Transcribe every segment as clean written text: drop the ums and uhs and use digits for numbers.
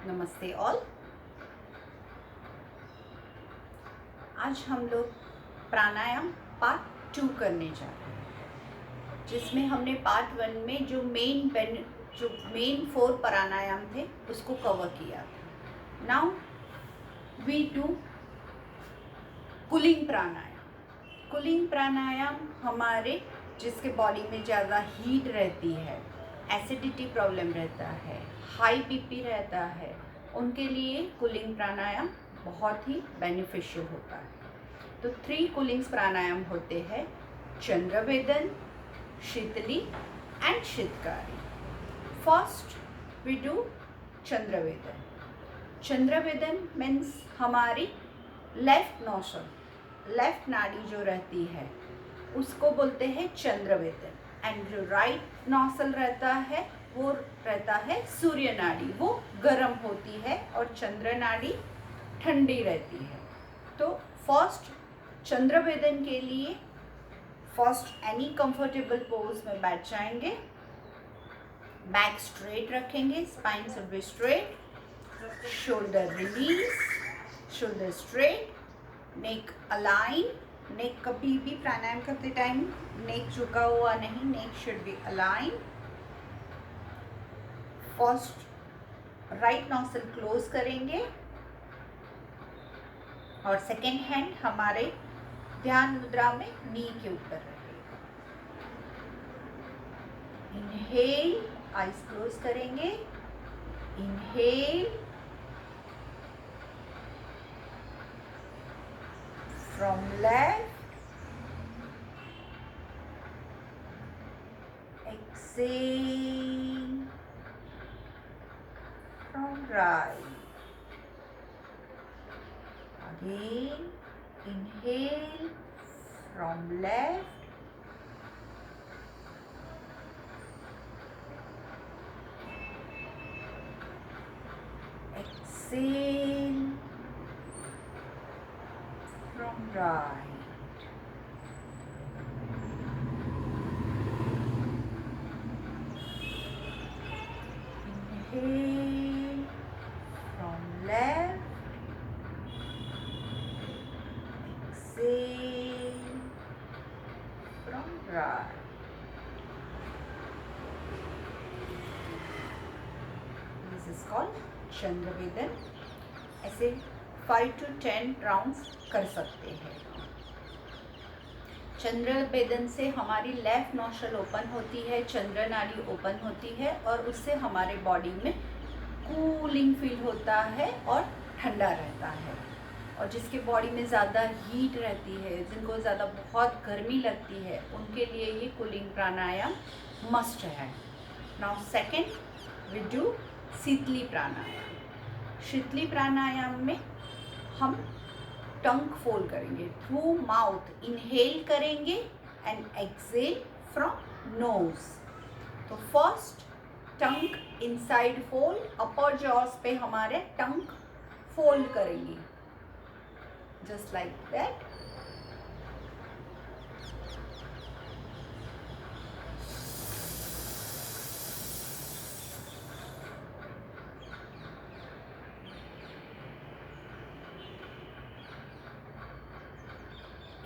नमस्ते ऑल। आज हम लोग प्राणायाम पार्ट 2 करने जा रहे हैं, जिसमें हमने पार्ट 1 में जो मेन 4 प्राणायाम थे उसको कवर किया था। Now we do cooling pranayama. Cooling pranayama हमारे जिसके बॉडी में ज़्यादा हीट रहती है, एसिडिटी प्रॉब्लम रहता है, हाई बीपी रहता है, उनके लिए कूलिंग प्राणायाम बहुत ही बेनिफिशियल होता है। तो 3 कूलिंग प्राणायाम होते हैं: Chandrabhedan, Sheetali and Sheetkari. First we do Chandrabhedan. Chandrabhedan means हमारी लेफ्ट नाड़ी जो रहती है उसको बोलते हैं चंद्रवेदन। एंड जो राइट नॉसल रहता है वो रहता है सूर्य नाड़ी, वो गर्म होती है और चंद्र नाड़ी ठंडी रहती है। तो फर्स्ट चंद्रवेदन के लिए फर्स्ट एनी कंफर्टेबल पोज में बैठ जाएंगे, बैक स्ट्रेट रखेंगे, spine should be straight, shoulder release, shoulder straight, neck align. Neck कभी भी प्राणायाम करते टाइम नेक झुका हुआ नहीं, neck should be align. First right nostril close करेंगे और सेकेंड हैंड हमारे ध्यान मुद्रा में नी के ऊपर रहेगा। इनहेल, आईज क्लोज करेंगे, inhale from left, exhale from right, again inhale from left, exhale from right, inhale from left, exhale from right. This is called चंद्रवेदन। ऐसे 5 to 10 राउंड्स कर सकते हैं। चंद्रवेदन से हमारी लेफ्ट नॉस्ट्रिल ओपन होती है, चंद्र नाड़ी ओपन होती है और उससे हमारे बॉडी में कूलिंग फील होता है और ठंडा रहता है। और जिसके बॉडी में ज़्यादा हीट रहती है, जिनको ज़्यादा बहुत गर्मी लगती है, उनके लिए ये कूलिंग प्राणायाम मस्ट है। Now second we do Sheetali pranayama. Sheetali pranayama में हम टंग फोल्ड करेंगे, थ्रू माउथ इनहेल करेंगे एंड एक्सेल फ्रॉम नोज। तो first tongue inside fold, upper jaws पे हमारे टंग फोल्ड करेंगे, just like that.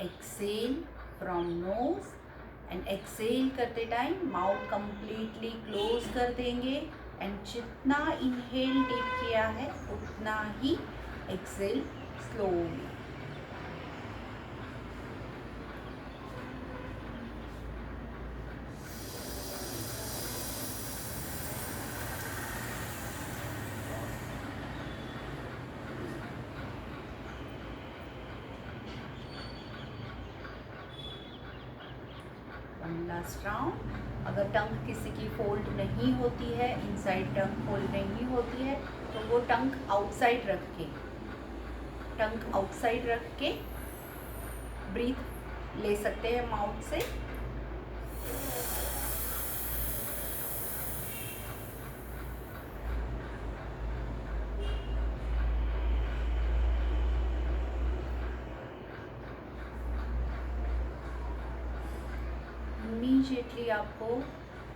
Exhale from nose and exhale करते टाइम माउथ कंप्लीटली क्लोज कर देंगे एंड जितना इनहेल डीप किया है उतना ही एक्सेल स्लोली। Last round. अगर टंग किसी की फोल्ड नहीं होती है, इनसाइड टंग फोल्ड नहीं होती है, तो वो टंग आउटसाइड रख के ब्रीथ ले सकते हैं माउथ से। इमीडिएटली आपको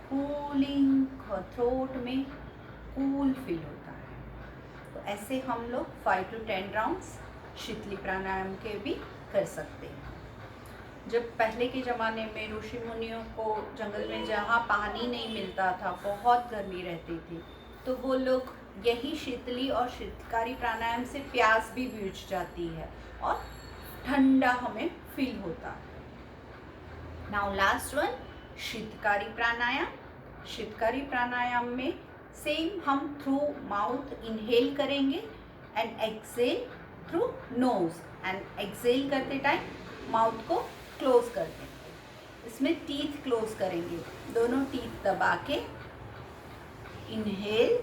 कूलिंग थ्रोट में कूल फील होता है। ऐसे हम लोग 5 to 10 राउंड्स शीतली प्राणायाम के भी कर सकते हैं। जब पहले के ज़माने में ऋषि मुनियों को जंगल में जहाँ पानी नहीं मिलता था, बहुत गर्मी रहती थी, तो वो लोग यही शीतली और शीतकारी प्राणायाम से प्यास भी बुझ जाती है और ठंडा हमें फील होता है। Now last one, Sheetkari pranayama. Sheetkari pranayama में सेम हम थ्रू माउथ इनहेल करेंगे and exhale through nose, and exhale करते टाइम माउथ को क्लोज कर देंगे। इसमें टीथ क्लोज करेंगे, दोनों टीथ दबा के इनहेल,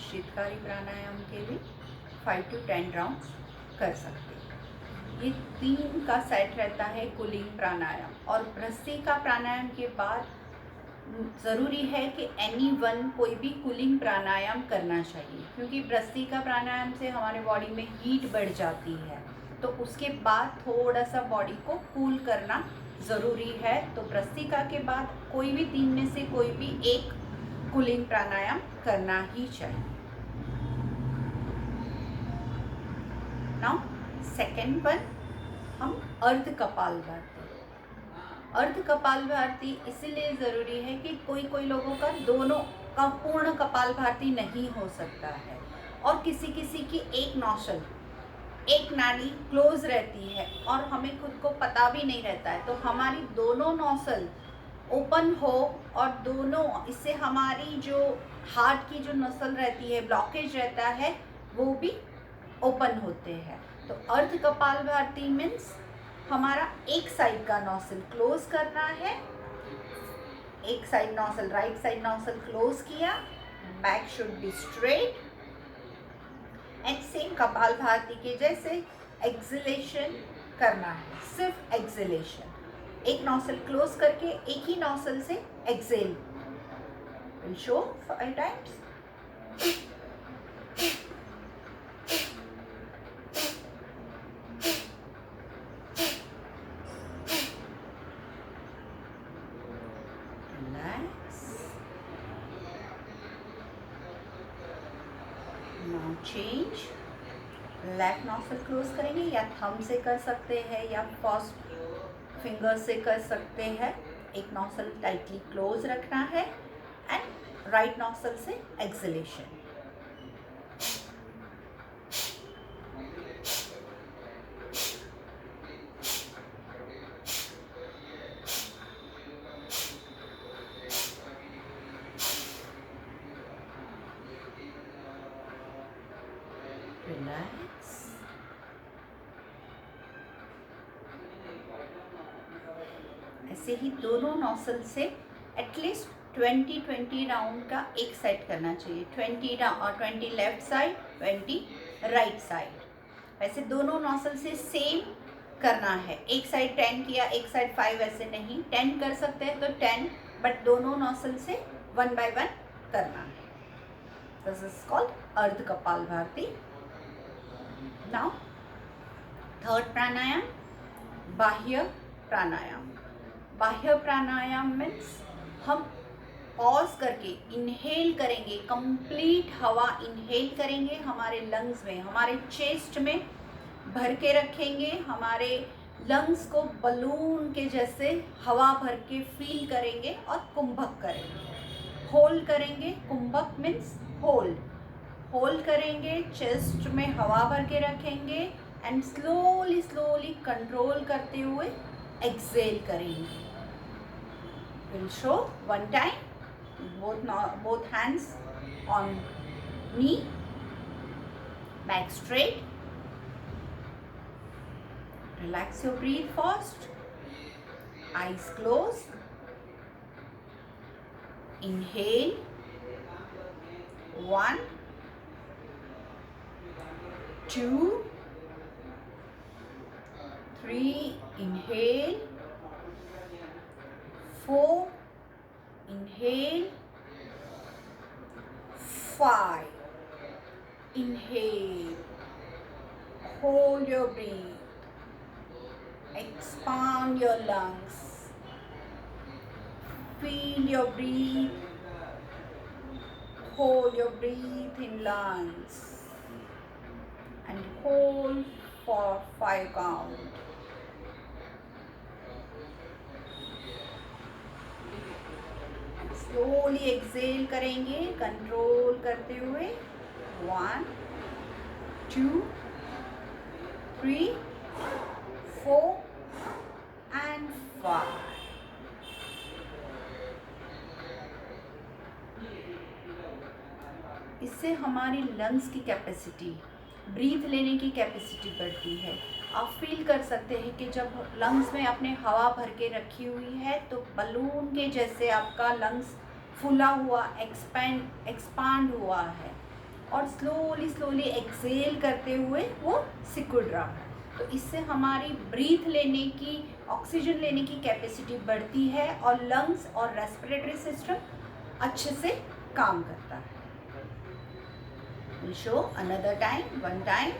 शीतकारी प्राणायाम के भी 5 to 10 राउंड्स कर सकते हैं। ये 3 का सेट रहता है कूलिंग प्राणायाम। और भस्त्रिका प्राणायाम के बाद ज़रूरी है कि एनीवन कोई भी कूलिंग प्राणायाम करना चाहिए, क्योंकि भस्त्रिका प्राणायाम से हमारे बॉडी में हीट बढ़ जाती है, तो उसके बाद थोड़ा सा बॉडी को कूल करना ज़रूरी है। तो भस्त्रिका के बाद कोई भी 3 में से कोई भी एक कूलिंग प्राणायाम करना ही चाहिए। नाउ सेकेंड वन, हम अर्ध कपालभाति। अर्ध कपालभाति इसलिए ज़रूरी है कि कोई लोगों का दोनों का पूर्ण कपालभाति नहीं हो सकता है, और किसी किसी की एक नौशल, एक नाड़ी क्लोज रहती है और हमें खुद को पता भी नहीं रहता है। तो हमारी दोनों नौसल ओपन हो, और दोनों, इससे हमारी जो हार्ट की जो नसल रहती है, ब्लॉकेज रहता है, वो भी ओपन होते हैं। तो अर्ध कपालभाति मीन्स हमारा एक साइड का नोस्ट्रल क्लोज करना है, एक side nostril, right side nostril close किया, back should be straight, and same kapalbhati के जैसे एक्सलेशन करना है, सिर्फ एक्सलेशन, एक नोस्ट्रल क्लोज करके एक ही नोस्ट्रल से exhale. Will show 5 times. Now change, left nostril close करेंगे, या थंब से कर सकते हैं या फर्स्ट फिंगर से कर सकते हैं। एक नोस्ट्रल टाइटली क्लोज रखना है एंड राइट नोस्ट्रल से एक्सलेशन। रिलैक्स। ऐसे ही दोनों नोस्ट्रल से एटलीस्ट 20 राउंड का एक सेट करना चाहिए, 20 लेफ्ट साइड, 20 राइट साइड। वैसे दोनों नोस्ट्रल से सेम करना है, एक साइड 10 किया, एक साइड 5, ऐसे नहीं। 10 कर सकते हैं तो 10, बट दोनों नोस्ट्रल से 1 by 1 करना है। दिस इज कॉल्ड अर्ध कपालभाति। नाउ थर्ड प्राणायाम, बाह्य प्राणायाम। बाह्य प्राणायाम मीन्स हम पॉज करके इनहेल करेंगे, कंप्लीट हवा इनहेल करेंगे, हमारे लंग्स में, हमारे चेस्ट में भर के रखेंगे, हमारे लंग्स को बलून के जैसे हवा भर के फील करेंगे और कुंभक करेंगे। होल्ड करेंगे, कुंभक मीन्स होल्ड, होल्ड करेंगे, चेस्ट में हवा भर के रखेंगे एंड स्लोली स्लोली कंट्रोल करते हुए एक्सेल करेंगे। Will show 1 time, both hands on knee, back straight, relax your breath first, eyes closed, Inhale. 1, 2, 3. Inhale. 4. Inhale. 5. Inhale. Hold your breath. Expand your lungs. Feel your breath. Hold your breath in lungs. And hold for 5 count. Slowly exhale करेंगे control करते हुए. 1, 2, 3, 4 and 5. इससे हमारी lungs की capacity, breathe लेने की capacity बढ़ती है. आप फील कर सकते हैं कि जब लंग्स में आपने हवा भर के रखी हुई है तो बलून के जैसे आपका लंग्स फूला हुआ, एक्सपांड हुआ है और स्लोली एक्सेल करते हुए वो सिकुड़ रहा है. तो इससे हमारी ब्रीथ लेने की, ऑक्सीजन लेने की कैपेसिटी बढ़ती है और लंग्स और रेस्पिरेटरी सिस्टम अच्छे से काम करता है. We'll show another time, one time.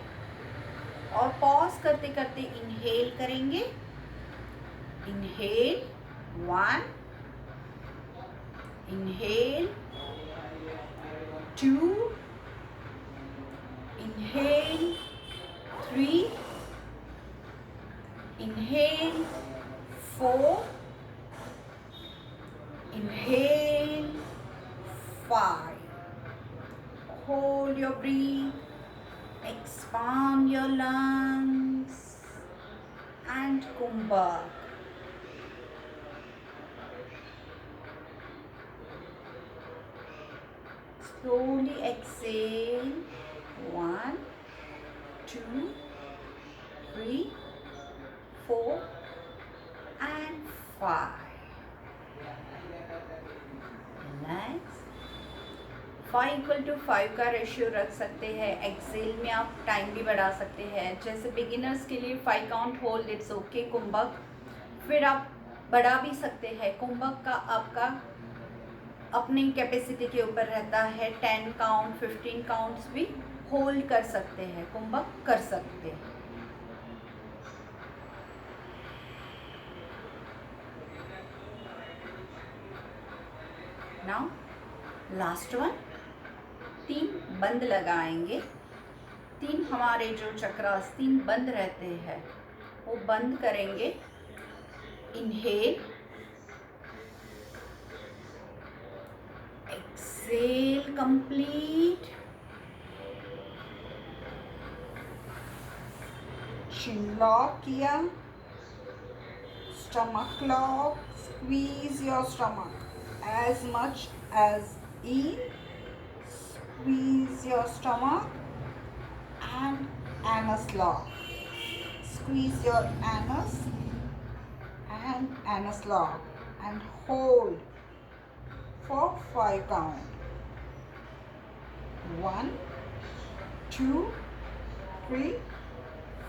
और पॉज करते करते इनहेल करेंगे. Inhale 1, inhale 2, inhale 3, inhale 4, inhale 5. Hold your breath, expand your lungs and Kumbhak. Slowly exhale. 1, 2, 3, 4 and 5. Relax. 5:5 का रेशियो रख सकते हैं. एक्सेल में आप टाइम भी बढ़ा सकते हैं. जैसे बिगिनर्स के लिए 5 काउंट होल्ड, इट्स ओके. कुंभक फिर आप बढ़ा भी सकते हैं. कुंभक का आपका अपनी कैपेसिटी के ऊपर रहता है. 10 काउंट, 15 काउंट्स भी होल्ड कर सकते हैं, कुंभक कर सकते हैं. Now last one. 3 बंद लगाएंगे. 3 हमारे जो चक्रास 3 बंद रहते हैं वो बंद करेंगे. Inhale, exhale complete. Chin lock किया. Stomach lock. Squeeze your stomach as much as in. Squeeze your stomach and anus lock. Squeeze your anus and anus lock and hold for 5 count. 1, 2, 3,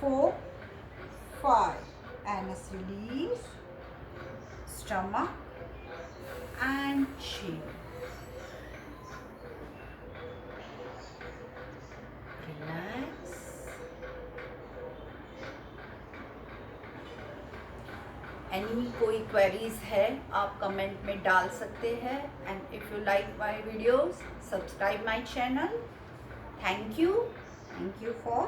4, 5. Anus release. Stomach and chin. Relax. कोई queries है आप comment में डाल सकते हैं. And if you like my videos, subscribe my channel. Thank you for